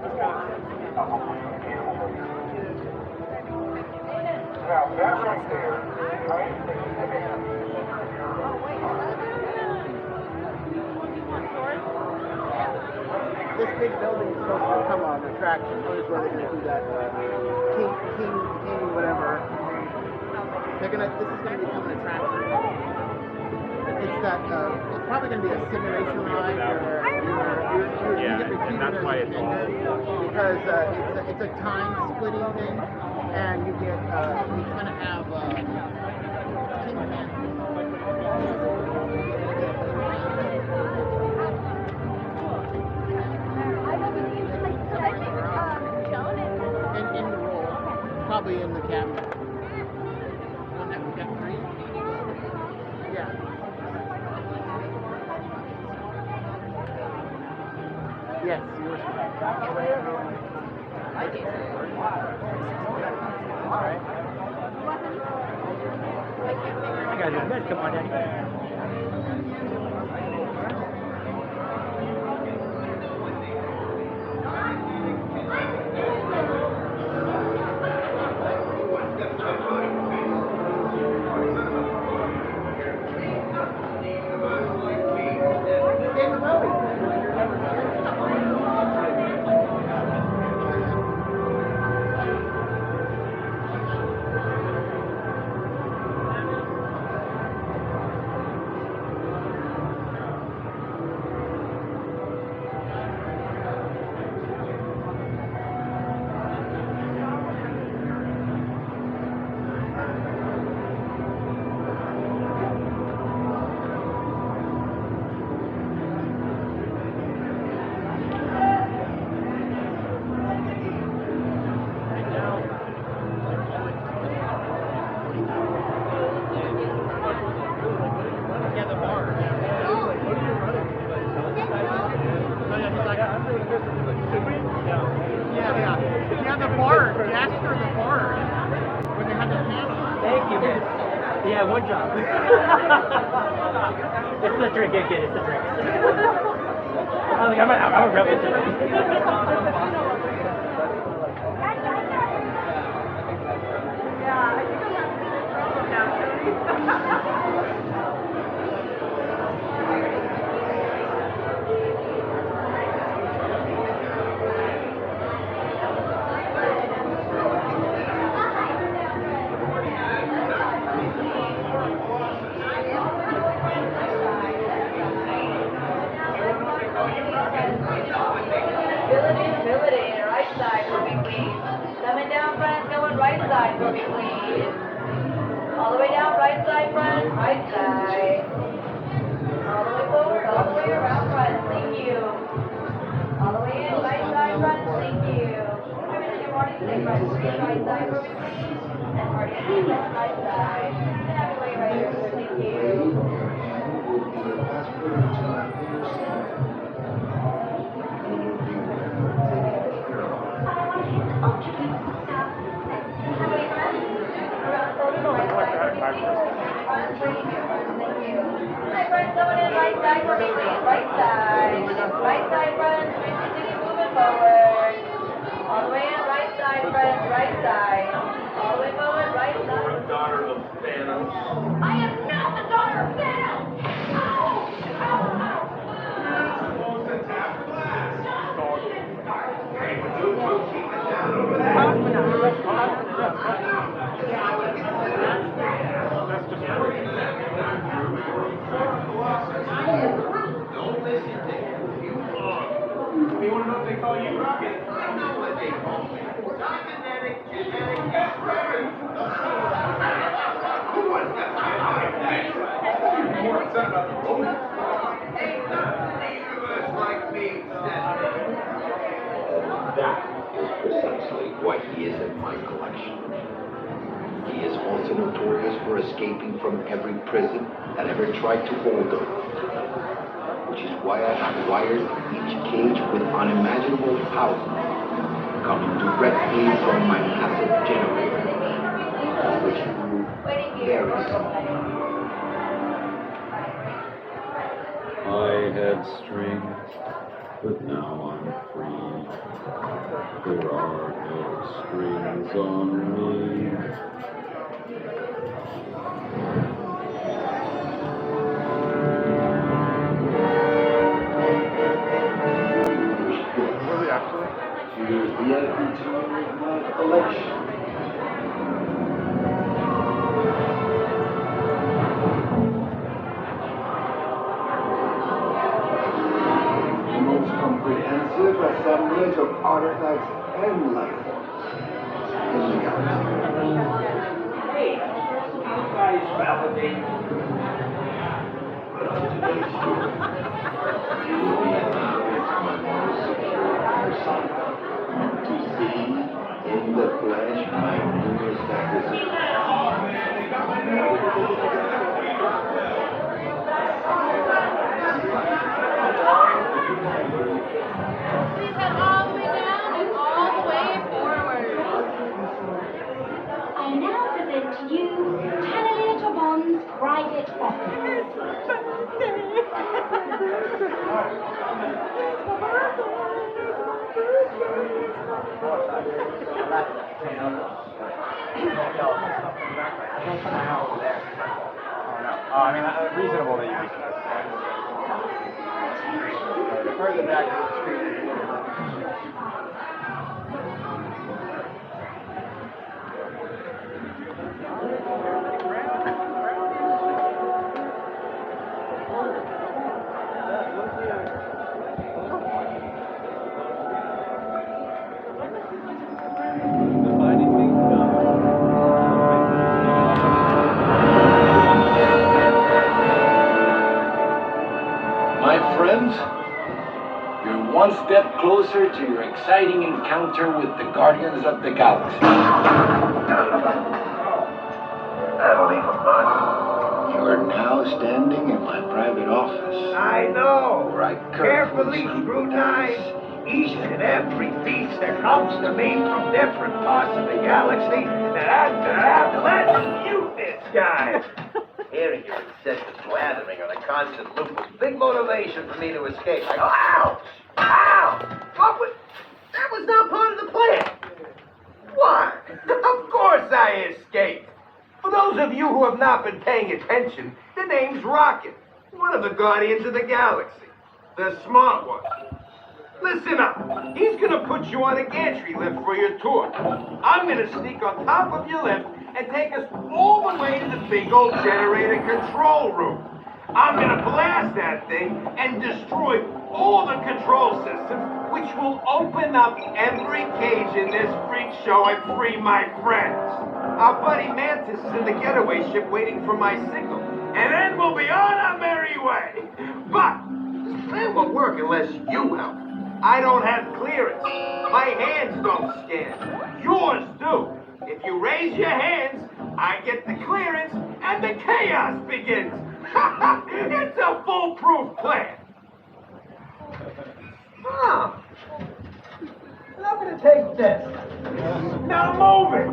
Now that right there, right? This big building is supposed to become an attraction. Notice where they're going to do that king, whatever. This is going to become an attraction. It's that, it's probably going to be a simulation ride where you get repeated that's why it's because it's a time splitting thing, and you get, you kind of have, in the roll, probably in the cabinet. One that we got three? Yeah. Yes, yours. I gotta go to bed. Come on, Daddy. Yeah, one job. It's the drink, get it, it's the drink. I'm a rebel today. Yeah, I think I'm having a problem now, Ability, right side for me, please. Coming down front, going right side for me, please. All the way down, right side front, right side. All the way forward, all the way around front, thank you. All the way in, right side front, thank you. Women in your morning, stay front, please, right side for me, please. And party, stay front, right side. And have your way right here, thank you. Right front, someone in right side for me, please. Right side. Right side front. Continue moving forward. All the way in, right side front. Right side. All the way forward, right side. You're the daughter of Thanos. I am not the daughter of Thanos! Supposed to tap glass. Don't listen to him. You are. You want to know what they call you, Rocket? I know what they call me. Cybernetic, genetic, who wants to talk about that? You more upset about the robot? Ain't nothing in the universe like me, That is precisely why he is in my collection. He is also notorious for escaping from every prison that ever tried to hold him. Which is why I have wired each cage with unimaginable power, coming directly from my massive generator, which grew very slowly. I had strings, but now I'm free. There are no strings on me. Really, actually? Here's the evidence of my collection. The most comprehensive assemblage of artifacts and life forms in the galaxy. Hey, you guys validate. But on today's tour, you will be allowed into my most secure persona to see in the flesh my newest acquisition. Please head all the way down and all the way forward. I now present to you Taneleer Tivan's private office. Reasonable that you make that. Further back to the street is a little bit. My friends, you're one step closer to your exciting encounter with the Guardians of the Galaxy. That'll leave a bud. You're now standing in my private office. I know. Where I Carefully scrutinize each and every piece that comes to me from different parts of the galaxy, and let's mute this guy. Hearing your incessant blathering on a constant loop was big motivation for me to escape. I go, ouch! Ow! That was not part of the plan. Why? Of course I escaped. For those of you who have not been paying attention, the name's Rocket, one of the Guardians of the Galaxy. The smart one. Listen up. He's gonna put you on a gantry lift for your tour. I'm gonna sneak on top of your lift and take us all the way to the big old generator control room. I'm gonna blast that thing and destroy all the control systems, which will open up every cage in this freak show and free my friends. Our buddy Mantis is in the getaway ship waiting for my signal, and then we'll be on our merry way. But this plan won't work unless you help. I don't have clearance. My hands don't scan. Yours do. If you raise your hands, I get the clearance and the chaos begins. It's a foolproof plan. Oh. I'm gonna take this. Now move it.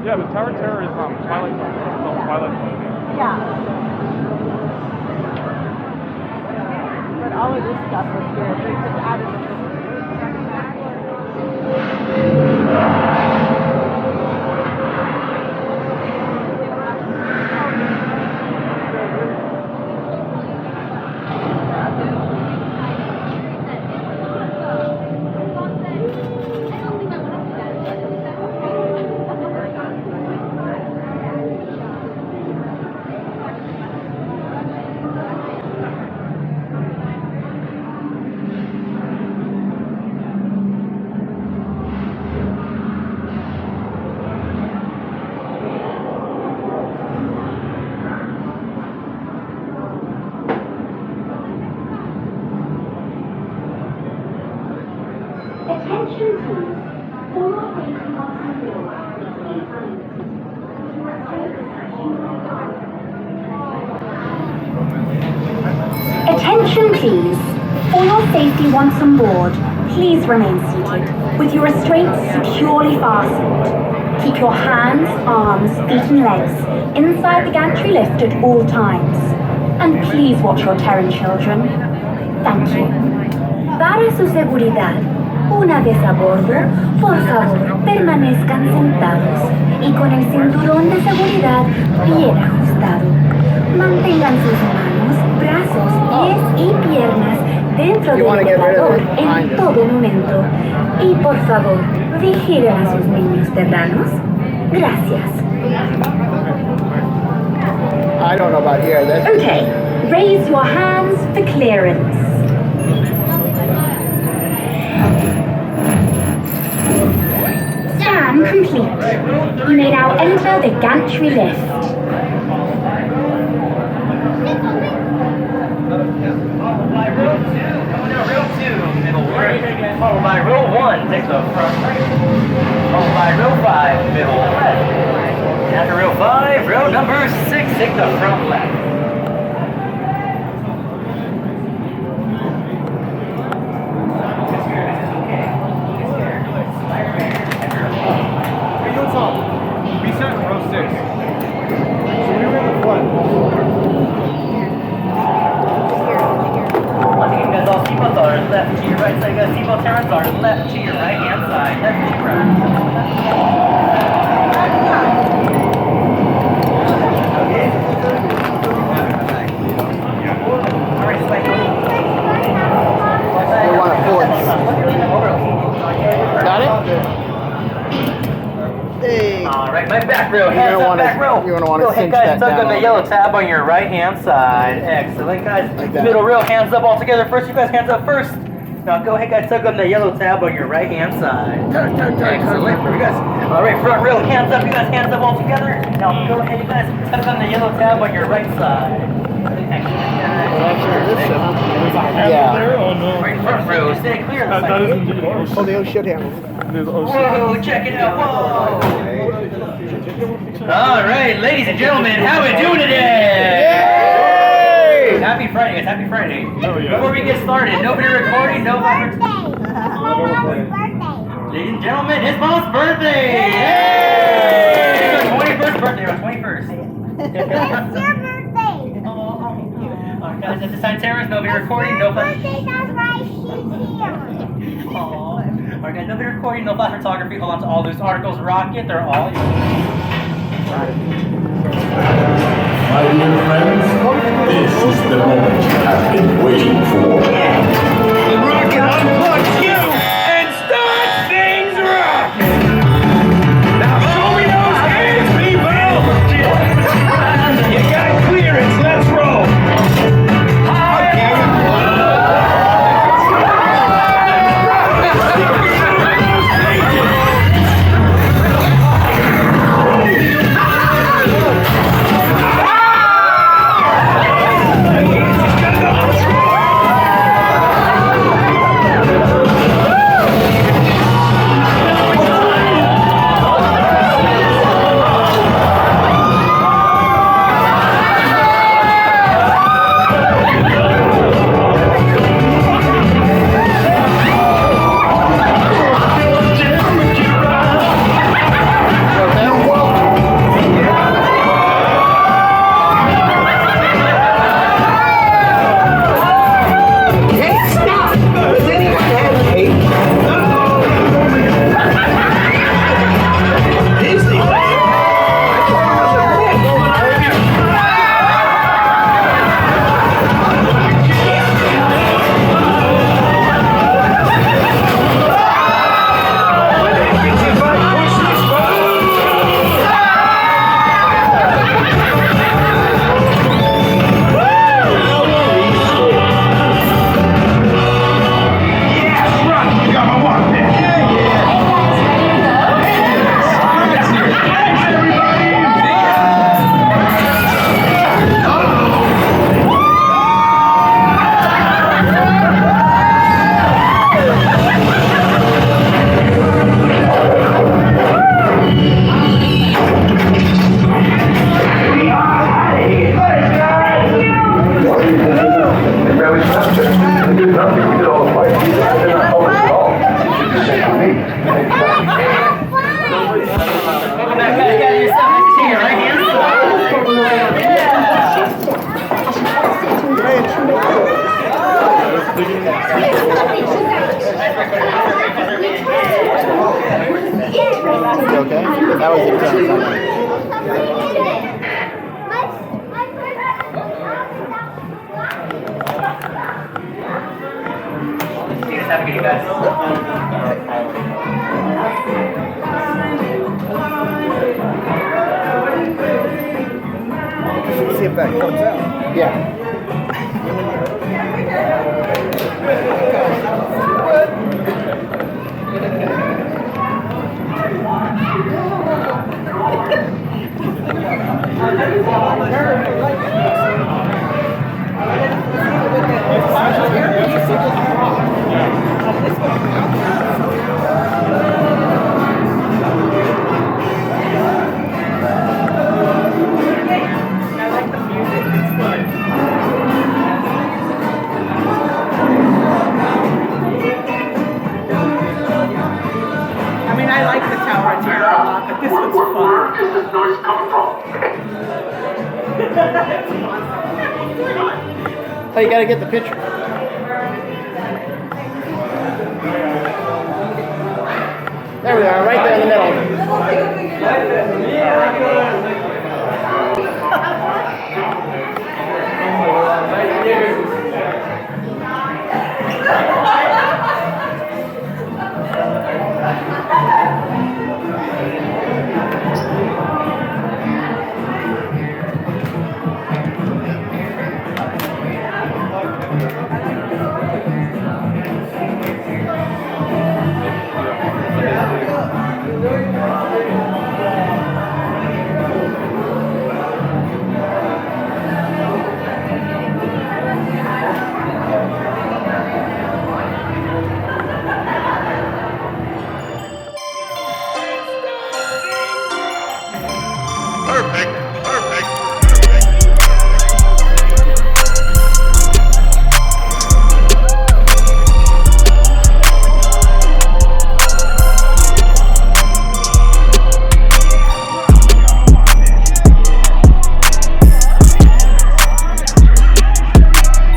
Yeah, but Tower of Terror is Twilight Zone. Twilight Zone. Yeah. But all of this stuff was here. They just added Attention please. For your safety once on board, please remain seated, with your restraints securely fastened. Keep your hands, arms, feet and legs inside the gantry lift at all times. And please watch your Terran children. Thank you. Para su seguridad, una vez a bordo, por favor, permanezcan sentados y con el cinturón de seguridad bien ajustado. Mantengan sus manos, brazos, pies y piernas dentro del elevador en todo momento. Y por favor, vigilen a sus niños terranos. Gracias. I don't know about here. That's Okay, raise your hands for clearance. Scan complete. You may now enter the gantry lift. Followed by row 1, take the front right. Followed by row 5, middle left. After row 5, row number 6, take the front left. Hey, yo, Tom. We sat in row 6. So we were in the front. I think you guys all seatbelts are left to your right side. You guys seatbelt terrans are left to your right hand side. Left to your right. Okay. Alright, Spike. we want it forwards. Got it? Hey. Alright, my back row. Hands up, back row. You're gonna want Go to ahead, cinch guys. that Tug down. on the yellow tab on your right hand side. Excellent, guys. Like that. Middle row, hands up all together. First, you guys, hands up first. Now go ahead, guys. Tug on the yellow tab on your right hand side. Excellent. You guys. Alright, front row, hands up. You guys, hands up all together. Now go ahead, you guys. Tug on the yellow tab on your right side. Excellent, guys. Yeah. Alright, front row, stay clear. That isn't the Oh, the old shit handle. Whoa, check it out. Whoa. Alright, ladies and gentlemen, how we doing today? Yay! Happy Friday, guys. Happy Friday. Oh, yeah. Before we get started, nobody recording, no Birthday. vibrant. My mom's birthday. Ladies and gentlemen, it's Mom's birthday! Yay! It's her 21st birthday, or 21st. It's your birthday. Alright, guys, at this time, terrorists, nobody recording, no flash. Birthday, that's right, she's here. Alright, guys, nobody recording, no flash photography. Hold on to all loose articles, rocket, they're all yours. My dear friends, this is the moment you have been waiting for. The rocket unplugs you and starts things rocking. Now show me those hands, people. You got clearance. Let's roll. okay? That was intense. See you guys. Have a good guys. See if that comes out. Yeah. I like the Tower of Terror a lot, but this one's fun. Where is this noise coming from? Oh, you gotta get the picture. There we are, right there in the middle. Perfect.